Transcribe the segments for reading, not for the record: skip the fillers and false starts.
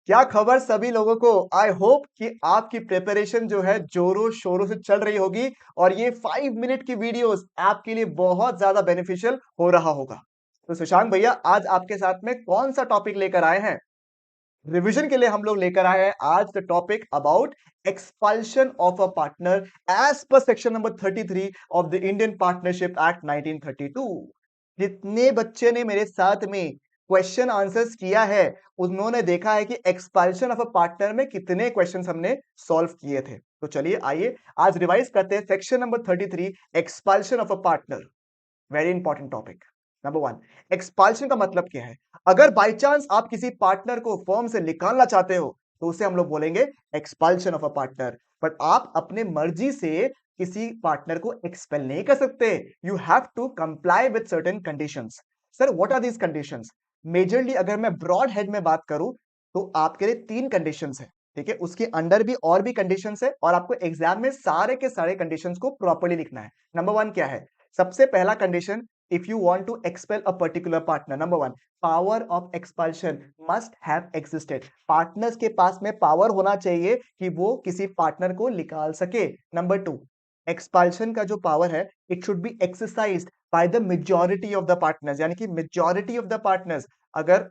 क्या खबर सभी लोगों को। आई होप कि आपकी प्रिपरेशन जो है जोरों शोरों से चल रही होगी और ये 5 मिनट की वीडियोस आपके लिए बहुत ज्यादा बेनिफिशियल हो रहा होगा। तो सुशांत भैया आज आपके साथ में कौन सा टॉपिक लेकर आए हैं? रिवीजन के लिए हम लोग लेकर आए हैं आज the topic about expulsion of a partner as per section number 33 of the Indian partnership act 1932। जितने बच्चे ने मेरे साथ में क्वेश्चन आंसर्स किया है उन्होंने देखा है कि एक्सपल्शन ऑफ अ पार्टनर में कितने क्वेश्चंस हमने सॉल्व किए थे। तो चलिए आइए आज रिवाइज करते हैं section number 33 expulsion of a partner. Very important topic. Number one, expulsion का मतलब क्या है? अगर बाई चांस आप किसी पार्टनर को फर्म से निकालना चाहते हो तो उसे हम लोग बोलेंगे एक्सपाल्शन ऑफ अ पार्टनर। बट आप अपने मर्जी से किसी पार्टनर को एक्सपेल नहीं कर सकते। You have to comply with certain conditions. Sir what are these conditions? Majorly अगर मैं ब्रॉड हेड में बात करूं तो आपके लिए 3 कंडीशंस है। ठीक है, उसके अंडर भी और भी कंडीशंस है और आपको एग्जाम में सारे के सारे कंडीशंस को प्रॉपर्ली लिखना है। नंबर वन क्या है? सबसे पहला condition, if you want to expel a particular partner, number one, power of expulsion must have existed। Partners के पास में पावर होना चाहिए कि वो किसी पार्टनर को निकाल सके। नंबर टू, एक्सपल्शन का जो पावर है it should be exercised by the majority of the partners, यानी कि मेजॉरिटी ऑफ द पार्टनर्स। अगर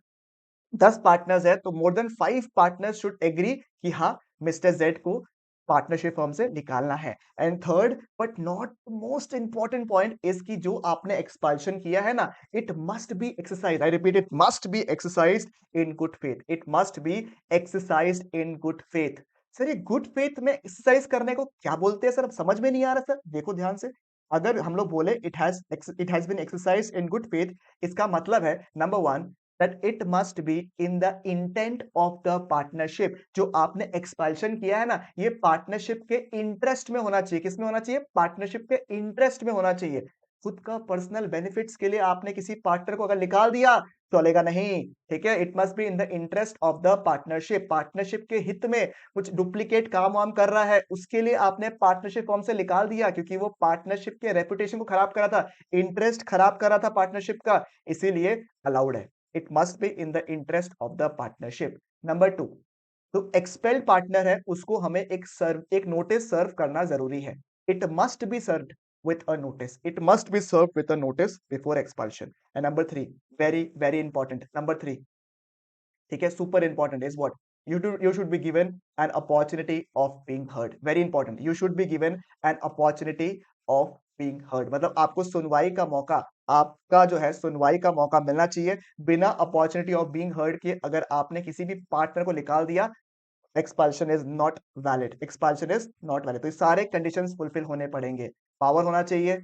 10 पार्टनर्स है तो more than 5 partners should agree कि हाँ मिस्टर जेड को पार्टनरशिप फर्म से निकालना है। And third but not most important point is कि जो आपने एक्सपाल्शन किया है ना, it must be exercise, I repeat, it must be exercise in good faith. It must be exercise in good faith. Sir ये गुड फेथ में exercise करने को क्या बोलते हैं सर? अब समझ में नहीं आ रहा सर, देखो ध्यान से। अगर हम लोग बोले it has been exercise in good faith, इसका मतलब है number one that it must be in the intent of the partnership। जो आपने एक्सपाल्शन किया है ना, ये पार्टनरशिप के इंटरेस्ट में होना चाहिए। किसमें होना चाहिए? पार्टनरशिप के इंटरेस्ट में होना चाहिए। खुद का पर्सनल बेनिफिट्स के लिए आपने किसी पार्टनर को अगर निकाल दिया चलेगा नहीं। ठीक है, it must be in the interest of the partnership. Partnership के हित में कुछ डुप्लीकेट काम वाम कर रहा है उसके लिए आपने पार्टनरशिप फॉर्म से निकाल दिया क्योंकि वो पार्टनरशिप के रेपुटेशन को खराब कर रहा था, इंटरेस्ट खराब कर रहा था पार्टनरशिप का, इसीलिए अलाउड है। It must be in the interest of the partnership. Number two, तो एक्सपेल्ड पार्टनर है उसको हमें एक नोटिस सर्व करना जरूरी है। It must be served with a notice, it must be served with a notice before expulsion। And number three, very very important, number three, ठीक है, super important is what, you should be given an opportunity of being heard। very important, you should be given an opportunity of being heard। मतलब आपको सुनवाई का मौका, आपका जो है सुनवाई का मौका मिलना चाहिए। बिना अपॉर्चुनिटी ऑफ बीइंग हर्ड के अगर आपने किसी भी पार्टनर को निकाल दिया, expulsion is not valid, expulsion is not valid. तो ये सारे कंडीशंस फुलफिल होने पड़ेंगे। पावर होना चाहिए,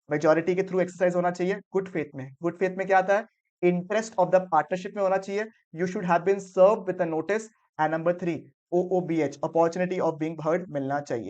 मेजॉरिटी के थ्रू एक्सरसाइज होना चाहिए, गुड फेथ में। गुड फेथ में क्या आता है? इंटरेस्ट ऑफ द पार्टनरशिप में होना चाहिए, you should have been served with a notice. And number three, OOBH, opportunity of being heard, मिलना चाहिए।